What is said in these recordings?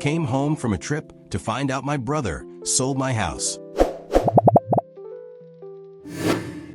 Came home from a trip to find out my brother sold my house.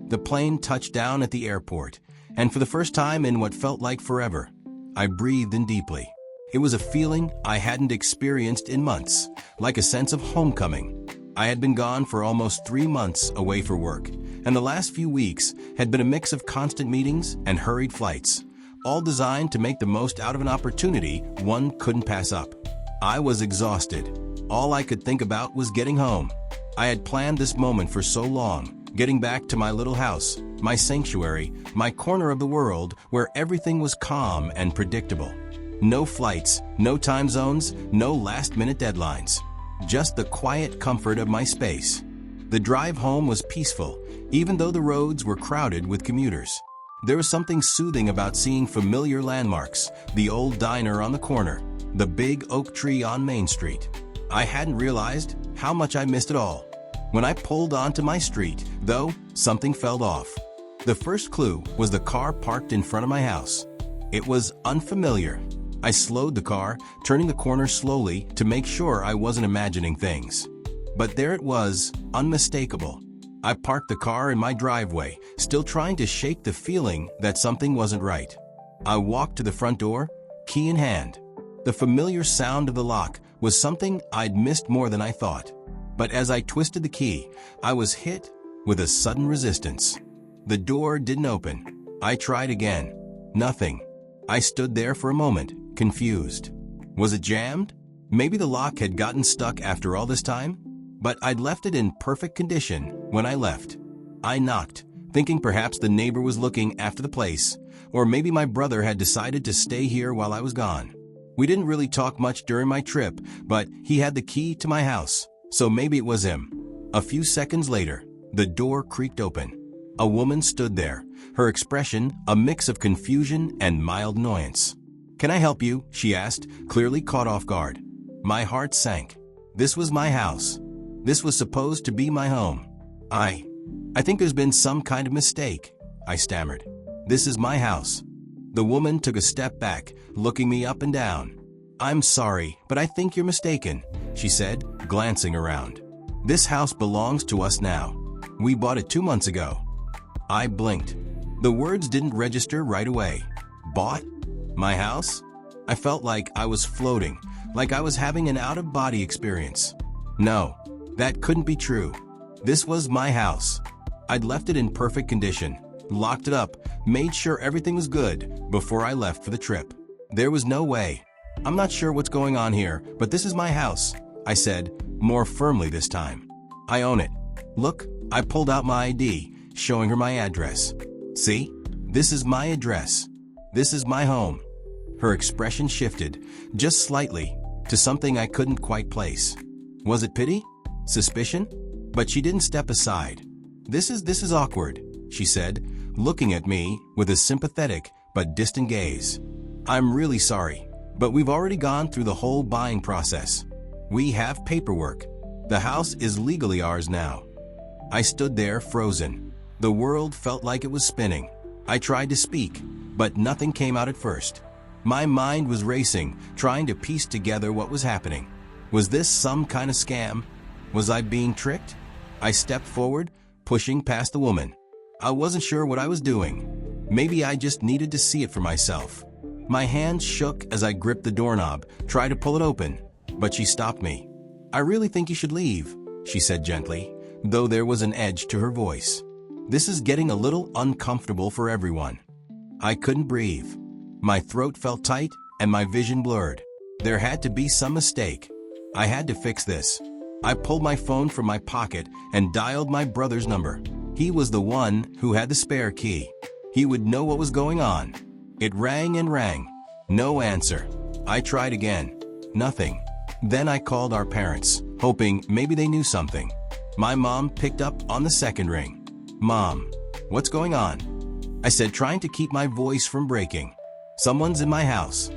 The plane touched down at the airport, and for the first time in what felt like forever, I breathed in deeply. It was a feeling I hadn't experienced in months, like a sense of homecoming. I had been gone for almost 3 months away for work, and the last few weeks had been a mix of constant meetings and hurried flights, all designed to make the most out of an opportunity one couldn't pass up. I was exhausted. All I could think about was getting home. I had planned this moment for so long, getting back to my little house, my sanctuary, my corner of the world where everything was calm and predictable. No flights, no time zones, no last-minute deadlines. Just the quiet comfort of my space. The drive home was peaceful, even though the roads were crowded with commuters. There was something soothing about seeing familiar landmarks, the old diner on the corner, the big oak tree on Main Street. I hadn't realized how much I missed it all. When I pulled onto my street, though, something felt off. The first clue was the car parked in front of my house. It was unfamiliar. I slowed the car, turning the corner slowly to make sure I wasn't imagining things. But there it was, unmistakable. I parked the car in my driveway, still trying to shake the feeling that something wasn't right. I walked to the front door, key in hand. The familiar sound of the lock was something I'd missed more than I thought. But as I twisted the key, I was hit with a sudden resistance. The door didn't open. I tried again. Nothing. I stood there for a moment, confused. Was it jammed? Maybe the lock had gotten stuck after all this time? But I'd left it in perfect condition when I left. I knocked, thinking perhaps the neighbor was looking after the place, or maybe my brother had decided to stay here while I was gone. We didn't really talk much during my trip, but he had the key to my house, so maybe it was him. A few seconds later, the door creaked open. A woman stood there, her expression a mix of confusion and mild annoyance. "Can I help you?" she asked, clearly caught off guard. My heart sank. This was my house. This was supposed to be my home. I think there's been some kind of mistake," I stammered. "This is my house." The woman took a step back, looking me up and down. "I'm sorry, but I think you're mistaken," she said, glancing around. "This house belongs to us now. We bought it 2 months ago." I blinked. The words didn't register right away. Bought? My house? I felt like I was floating, like I was having an out-of-body experience. No, that couldn't be true. This was my house. I'd left it in perfect condition, locked it up, made sure everything was good before I left for the trip. There was no way. "I'm not sure what's going on here, but this is my house," I said, more firmly this time. "I own it. Look," I pulled out my ID, showing her my address. "See? This is my address. This is my home." Her expression shifted, just slightly, to something I couldn't quite place. Was it pity? Suspicion? But she didn't step aside. This is awkward," she said, looking at me with a sympathetic but distant gaze. "I'm really sorry, but we've already gone through the whole buying process. We have paperwork. The house is legally ours now." I stood there frozen. The world felt like it was spinning. I tried to speak, but nothing came out at first. My mind was racing, trying to piece together what was happening. Was this some kind of scam? Was I being tricked? I stepped forward, pushing past the woman. I wasn't sure what I was doing. Maybe I just needed to see it for myself. My hands shook as I gripped the doorknob, tried to pull it open, but she stopped me. "I really think you should leave," she said gently, though there was an edge to her voice. "This is getting a little uncomfortable for everyone." I couldn't breathe. My throat felt tight and my vision blurred. There had to be some mistake. I had to fix this. I pulled my phone from my pocket and dialed my brother's number. He was the one who had the spare key. He would know what was going on. It rang and rang. No answer. I tried again. Nothing. Then I called our parents, hoping maybe they knew something. My mom picked up on the second ring. "Mom, what's going on?" I said, trying to keep my voice from breaking. "Someone's in my house.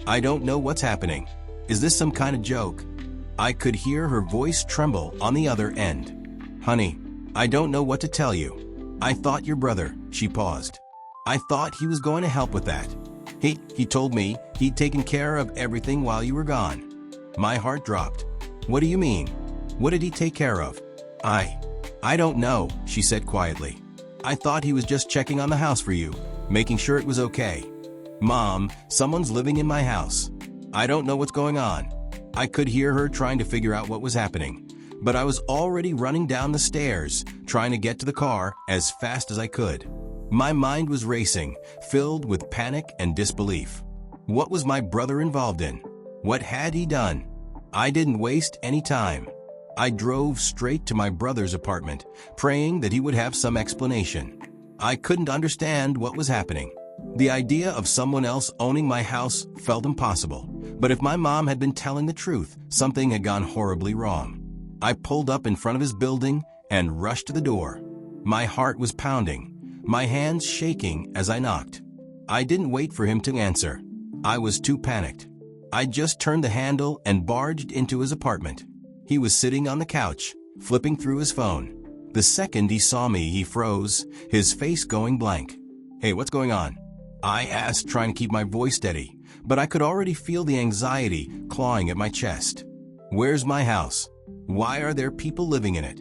I don't know what's happening. Is this some kind of joke?" I could hear her voice tremble on the other end. "Honey, I don't know what to tell you. I thought your brother," she paused. "I thought he was going to help with that. He told me he'd taken care of everything while you were gone." My heart dropped. What do you mean? What did he take care of? I don't know, she said quietly. I thought he was just checking on the house for you, making sure it was okay. Mom, someone's living in my house. I don't know what's going on. I could hear her trying to figure out what was happening, but I was already running down the stairs, trying to get to the car as fast as I could. My mind was racing, filled with panic and disbelief. What was my brother involved in? What had he done? I didn't waste any time. I drove straight to my brother's apartment, praying that he would have some explanation. I couldn't understand what was happening. The idea of someone else owning my house felt impossible, but if my mom had been telling the truth, something had gone horribly wrong. I pulled up in front of his building and rushed to the door. My heart was pounding, my hands shaking as I knocked. I didn't wait for him to answer. I was too panicked. I just turned the handle and barged into his apartment. He was sitting on the couch, flipping through his phone. The second he saw me, he froze, his face going blank. Hey, what's going on? I asked, trying to keep my voice steady, but I could already feel the anxiety clawing at my chest. Where's my house? Why are there people living in it?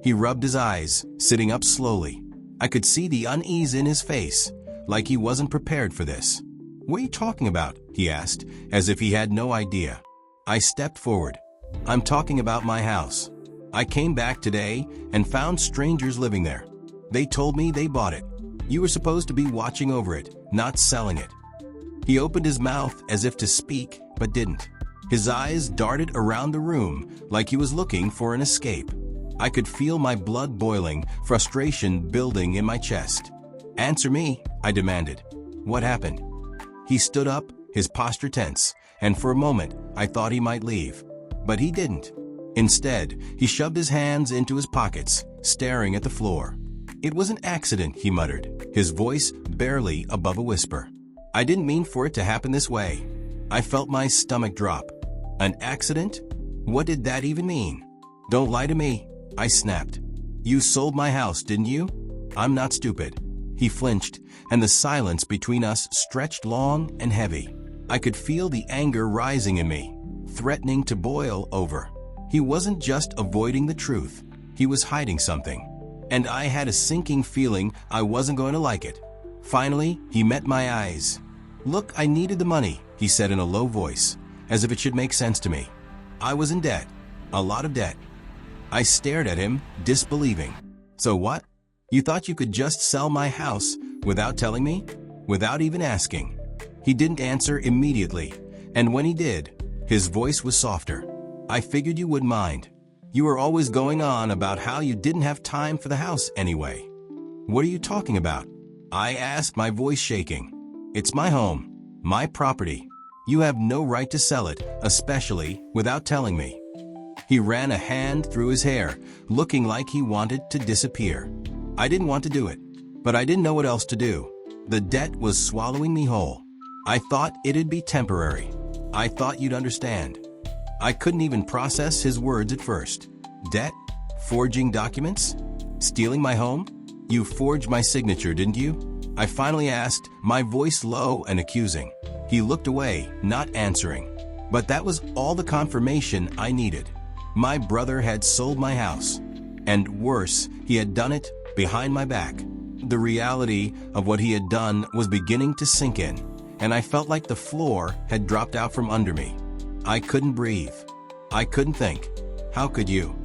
He rubbed his eyes, sitting up slowly. I could see the unease in his face, like he wasn't prepared for this. What are you talking about? He asked, as if he had no idea. I stepped forward. I'm talking about my house. I came back today and found strangers living there. They told me they bought it. You were supposed to be watching over it, not selling it. He opened his mouth as if to speak, but didn't. His eyes darted around the room like he was looking for an escape. I could feel my blood boiling, frustration building in my chest. Answer me, I demanded. What happened? He stood up, his posture tense, and for a moment I thought he might leave. But he didn't. Instead, he shoved his hands into his pockets, staring at the floor. It was an accident, he muttered, his voice barely above a whisper. I didn't mean for it to happen this way. I felt my stomach drop. An accident? What did that even mean? Don't lie to me, I snapped. You sold my house, didn't you? I'm not stupid. He flinched, and the silence between us stretched long and heavy. I could feel the anger rising in me, threatening to boil over. He wasn't just avoiding the truth. He was hiding something. And I had a sinking feeling I wasn't going to like it. Finally, he met my eyes. Look, I needed the money, he said in a low voice, as if it should make sense to me. I was in debt. A lot of debt. I stared at him, disbelieving. So what? You thought you could just sell my house without telling me? Without even asking? He didn't answer immediately, and when he did, his voice was softer. I figured you wouldn't mind. You were always going on about how you didn't have time for the house anyway. What are you talking about? I asked, my voice shaking. It's my home, my property. You have no right to sell it, especially without telling me. He ran a hand through his hair, looking like he wanted to disappear. I didn't want to do it, but I didn't know what else to do. The debt was swallowing me whole. I thought it'd be temporary. I thought you'd understand. I couldn't even process his words at first. Debt? Forging documents? Stealing my home? You forged my signature, didn't you? I finally asked, my voice low and accusing. He looked away, not answering. But that was all the confirmation I needed. My brother had sold my house. And worse, he had done it behind my back. The reality of what he had done was beginning to sink in, and I felt like the floor had dropped out from under me. I couldn't breathe. I couldn't think. How could you?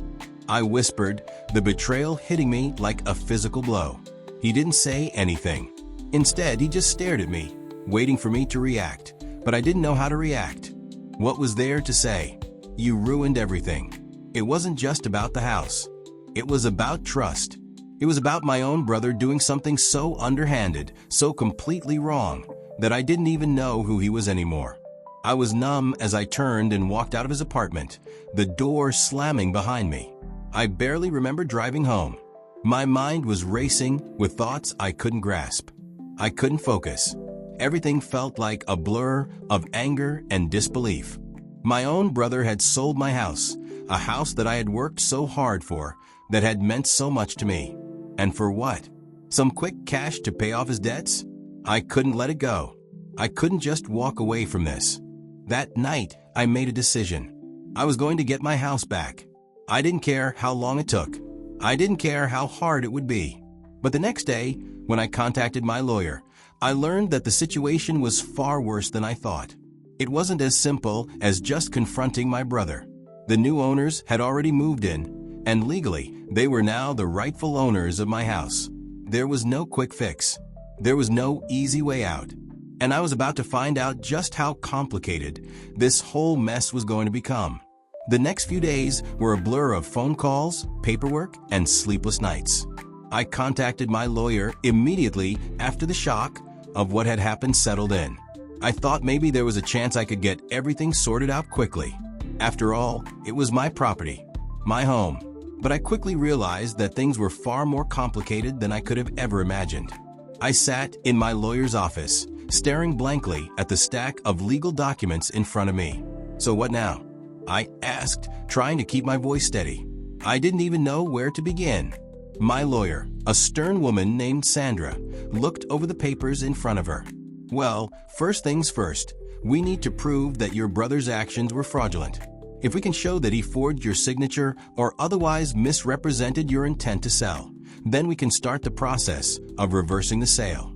I whispered, the betrayal hitting me like a physical blow. He didn't say anything. Instead, he just stared at me, waiting for me to react, but I didn't know how to react. What was there to say? You ruined everything. It wasn't just about the house. It was about trust. It was about my own brother doing something so underhanded, so completely wrong, that I didn't even know who he was anymore. I was numb as I turned and walked out of his apartment, the door slamming behind me. I barely remember driving home. My mind was racing with thoughts I couldn't grasp. I couldn't focus. Everything felt like a blur of anger and disbelief. My own brother had sold my house, a house that I had worked so hard for, that had meant so much to me. And for what? Some quick cash to pay off his debts? I couldn't let it go. I couldn't just walk away from this. That night, I made a decision. I was going to get my house back. I didn't care how long it took. I didn't care how hard it would be. But the next day, when I contacted my lawyer, I learned that the situation was far worse than I thought. It wasn't as simple as just confronting my brother. The new owners had already moved in, and legally, they were now the rightful owners of my house. There was no quick fix. There was no easy way out. And I was about to find out just how complicated this whole mess was going to become. The next few days were a blur of phone calls, paperwork, and sleepless nights. I contacted my lawyer immediately after the shock of what had happened settled in. I thought maybe there was a chance I could get everything sorted out quickly. After all, it was my property, my home. But I quickly realized that things were far more complicated than I could have ever imagined. I sat in my lawyer's office, staring blankly at the stack of legal documents in front of me. So what now? I asked, trying to keep my voice steady. I didn't even know where to begin. My lawyer, a stern woman named Sandra, looked over the papers in front of her. Well, first things first, we need to prove that your brother's actions were fraudulent. If we can show that he forged your signature or otherwise misrepresented your intent to sell, then we can start the process of reversing the sale.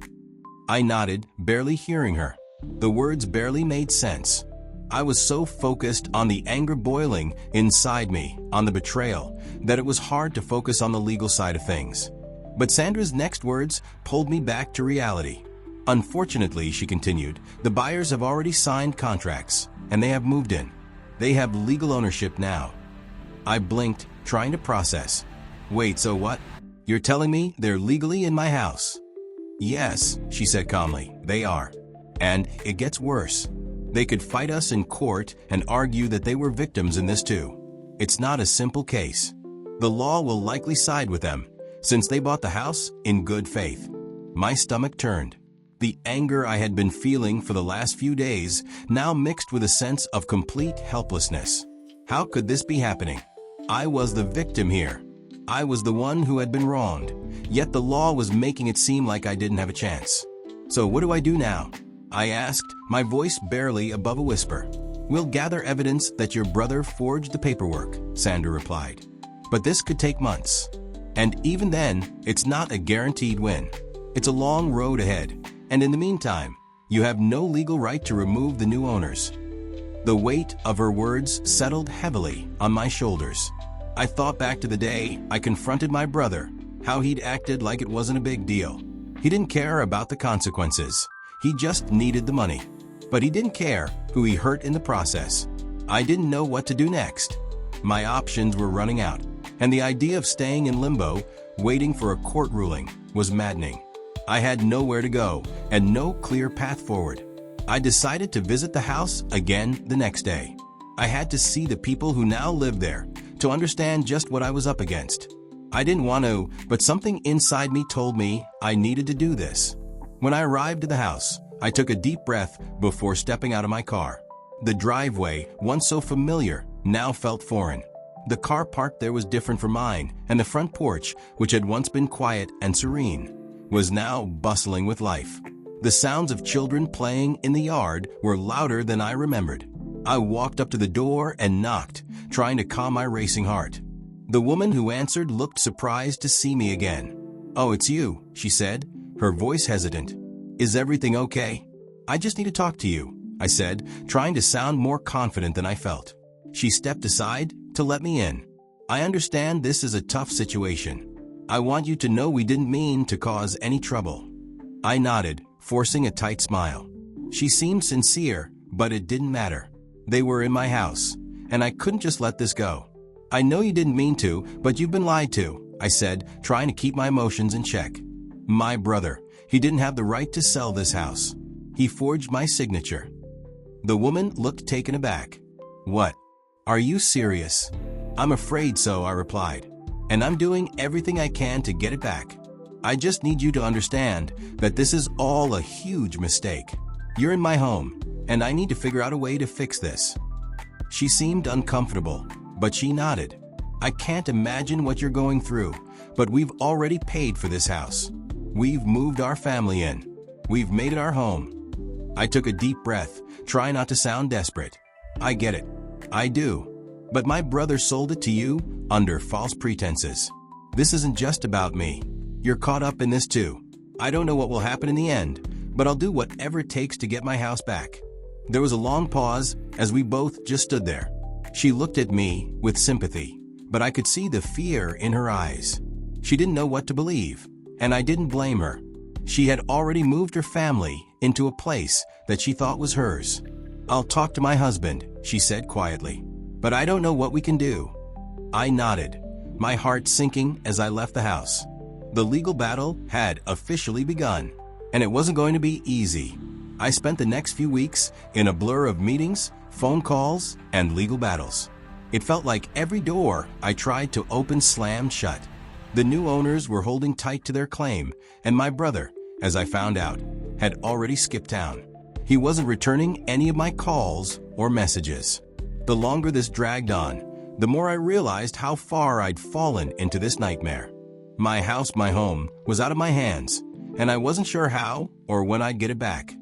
I nodded, barely hearing her. The words barely made sense. I was so focused on the anger boiling inside me, on the betrayal, that it was hard to focus on the legal side of things. But Sandra's next words pulled me back to reality. Unfortunately, she continued, the buyers have already signed contracts, and they have moved in. They have legal ownership now. I blinked, trying to process. Wait, so what? You're telling me they're legally in my house? Yes, she said calmly, they are. And it gets worse. They could fight us in court and argue that they were victims in this too. It's not a simple case. The law will likely side with them, since they bought the house in good faith. My stomach turned. The anger I had been feeling for the last few days now mixed with a sense of complete helplessness. How could this be happening? I was the victim here. I was the one who had been wronged, yet the law was making it seem like I didn't have a chance. So what do I do now? I asked, my voice barely above a whisper. We'll gather evidence that your brother forged the paperwork, Sandra replied. But this could take months. And even then, it's not a guaranteed win. It's a long road ahead. And in the meantime, you have no legal right to remove the new owners. The weight of her words settled heavily on my shoulders. I thought back to the day I confronted my brother, how he'd acted like it wasn't a big deal. He didn't care about the consequences. He just needed the money. But he didn't care who he hurt in the process. I didn't know what to do next. My options were running out, and the idea of staying in limbo, waiting for a court ruling, was maddening. I had nowhere to go and no clear path forward. I decided to visit the house again the next day. I had to see the people who now lived there to understand just what I was up against. I didn't want to, but something inside me told me I needed to do this. When I arrived at the house, I took a deep breath before stepping out of my car. The driveway, once so familiar, now felt foreign. The car parked there was different from mine, and the front porch, which had once been quiet and serene, was now bustling with life. The sounds of children playing in the yard were louder than I remembered. I walked up to the door and knocked, trying to calm my racing heart. The woman who answered looked surprised to see me again. "Oh, it's you," she said, her voice hesitant. "Is everything okay?" "I just need to talk to you," I said, trying to sound more confident than I felt. She stepped aside to let me in. "I understand this is a tough situation. I want you to know we didn't mean to cause any trouble." I nodded, forcing a tight smile. She seemed sincere, but it didn't matter. They were in my house, and I couldn't just let this go. "I know you didn't mean to, but you've been lied to," I said, trying to keep my emotions in check. "My brother, he didn't have the right to sell this house. He forged my signature." The woman looked taken aback. "What? Are you serious?" "I'm afraid so," I replied. "And I'm doing everything I can to get it back. I just need you to understand that this is all a huge mistake. You're in my home, and I need to figure out a way to fix this." She seemed uncomfortable, but she nodded. "I can't imagine what you're going through, but we've already paid for this house. We've moved our family in. We've made it our home." I took a deep breath, trying not to sound desperate. "I get it. I do. But my brother sold it to you under false pretenses. This isn't just about me. You're caught up in this too. I don't know what will happen in the end, but I'll do whatever it takes to get my house back." There was a long pause as we both just stood there. She looked at me with sympathy, but I could see the fear in her eyes. She didn't know what to believe, and I didn't blame her. She had already moved her family into a place that she thought was hers. "I'll talk to my husband," she said quietly, "but I don't know what we can do." I nodded, my heart sinking as I left the house. The legal battle had officially begun, and it wasn't going to be easy. I spent the next few weeks in a blur of meetings, phone calls, and legal battles. It felt like every door I tried to open slammed shut. The new owners were holding tight to their claim, and my brother, as I found out, had already skipped town. He wasn't returning any of my calls or messages. The longer this dragged on, the more I realized how far I'd fallen into this nightmare. My house, my home, was out of my hands, and I wasn't sure how or when I'd get it back.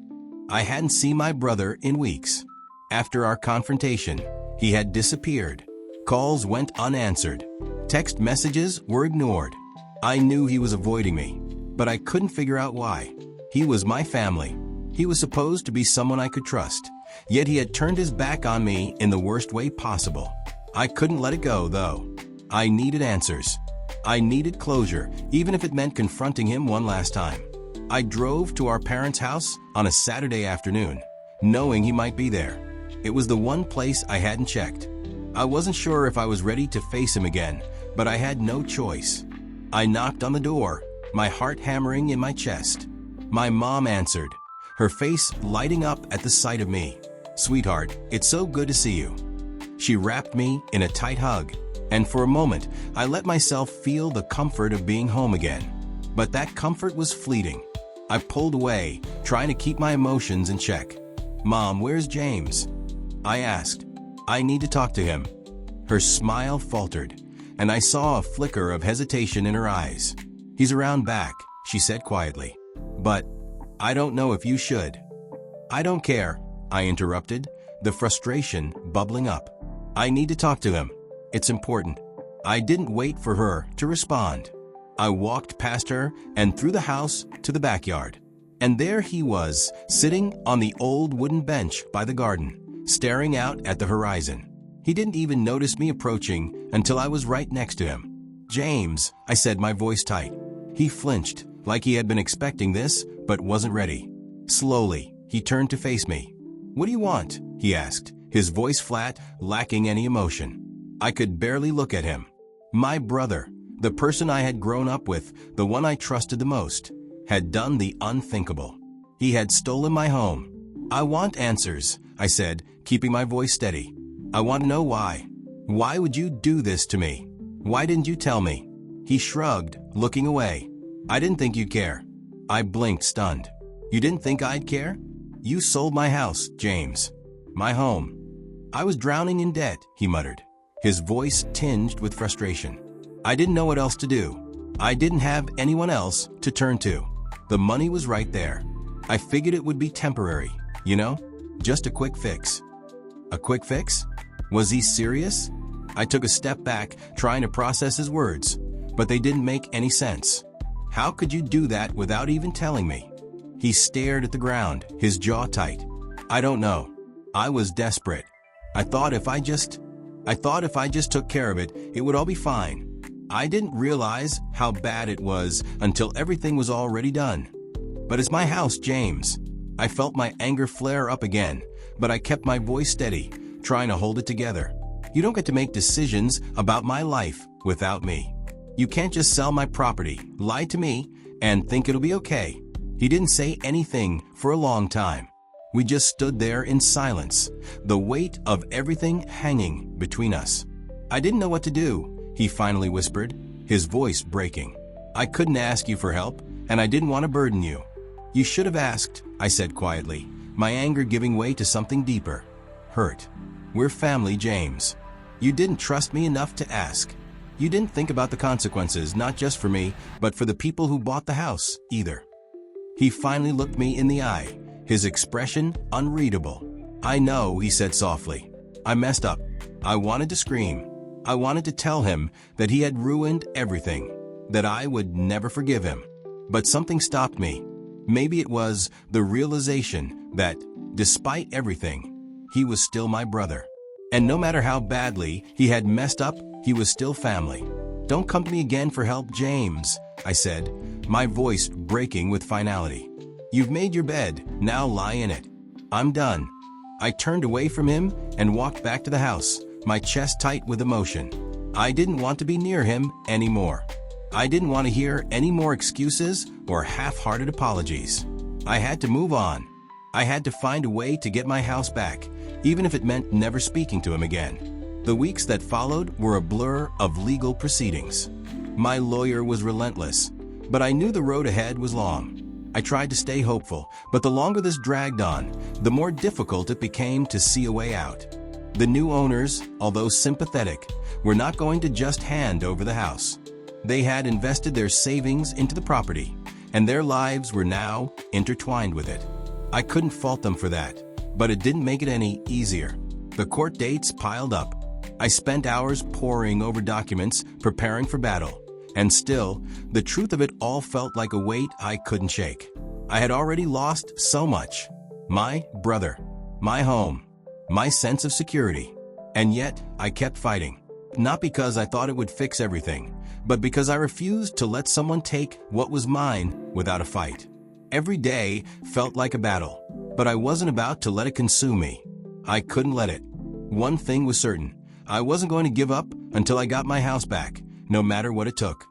I hadn't seen my brother in weeks. After our confrontation, he had disappeared. Calls went unanswered. Text messages were ignored. I knew he was avoiding me, but I couldn't figure out why. He was my family. He was supposed to be someone I could trust, yet he had turned his back on me in the worst way possible. I couldn't let it go, though. I needed answers. I needed closure, even if it meant confronting him one last time. I drove to our parents' house on a Saturday afternoon, knowing he might be there. It was the one place I hadn't checked. I wasn't sure if I was ready to face him again, but I had no choice. I knocked on the door, my heart hammering in my chest. My mom answered, her face lighting up at the sight of me. "Sweetheart, it's so good to see you." She wrapped me in a tight hug, and for a moment, I let myself feel the comfort of being home again. But that comfort was fleeting. I pulled away, trying to keep my emotions in check. "Mom, where's James?" I asked. "I need to talk to him." Her smile faltered, and I saw a flicker of hesitation in her eyes. "He's around back," she said quietly. "But I don't know if you should." "I don't care," I interrupted, the frustration bubbling up. "I need to talk to him. It's important." I didn't wait for her to respond. I walked past her and through the house to the backyard. And there he was, sitting on the old wooden bench by the garden, staring out at the horizon. He didn't even notice me approaching until I was right next to him. "James," I said, my voice tight. He flinched, like he had been expecting this, but wasn't ready. Slowly, he turned to face me. "What do you want?" he asked, his voice flat, lacking any emotion. I could barely look at him. My brother, the person I had grown up with, the one I trusted the most, had done the unthinkable. He had stolen my home. "I want answers," I said, keeping my voice steady. "I want to know why. Why would you do this to me? Why didn't you tell me?" He shrugged, looking away. "I didn't think you'd care." I blinked, stunned. "You didn't think I'd care? You sold my house, James. My home." "I was drowning in debt," he muttered, his voice tinged with frustration. "I didn't know what else to do. I didn't have anyone else to turn to. The money was right there. I figured it would be temporary, you know? Just a quick fix." A quick fix? Was he serious? I took a step back, trying to process his words, but they didn't make any sense. "How could you do that without even telling me?" He stared at the ground, his jaw tight. "I don't know. I was desperate. I thought if I just took care of it, it would all be fine. I didn't realize how bad it was until everything was already done. But it's my house, James." I felt my anger flare up again, but I kept my voice steady, trying to hold it together. "You don't get to make decisions about my life without me. You can't just sell my property, lie to me, and think it'll be okay." He didn't say anything for a long time. We just stood there in silence, the weight of everything hanging between us. "I didn't know what to do," he finally whispered, his voice breaking. "I couldn't ask you for help, and I didn't want to burden you." "You should have asked," I said quietly, my anger giving way to something deeper. Hurt. "We're family, James. You didn't trust me enough to ask. You didn't think about the consequences, not just for me, but for the people who bought the house, either." He finally looked me in the eye, his expression unreadable. "I know," he said softly. "I messed up. I wanted to scream. I wanted to tell him that he had ruined everything, that I would never forgive him. But something stopped me. Maybe it was the realization that, despite everything, he was still my brother. And no matter how badly he had messed up, he was still family. "Don't come to me again for help, James," I said, my voice breaking with finality. "You've made your bed, now lie in it. I'm done." I turned away from him and walked back to the house, my chest tight with emotion. I didn't want to be near him anymore. I didn't want to hear any more excuses or half-hearted apologies. I had to move on. I had to find a way to get my house back, even if it meant never speaking to him again. The weeks that followed were a blur of legal proceedings. My lawyer was relentless, but I knew the road ahead was long. I tried to stay hopeful, but the longer this dragged on, the more difficult it became to see a way out. The new owners, although sympathetic, were not going to just hand over the house. They had invested their savings into the property, and their lives were now intertwined with it. I couldn't fault them for that, but it didn't make it any easier. The court dates piled up. I spent hours poring over documents, preparing for battle. And still, the truth of it all felt like a weight I couldn't shake. I had already lost so much. My brother, my home, my sense of security. And yet, I kept fighting. Not because I thought it would fix everything, but because I refused to let someone take what was mine without a fight. Every day felt like a battle, but I wasn't about to let it consume me. I couldn't let it. One thing was certain. I wasn't going to give up until I got my house back, no matter what it took.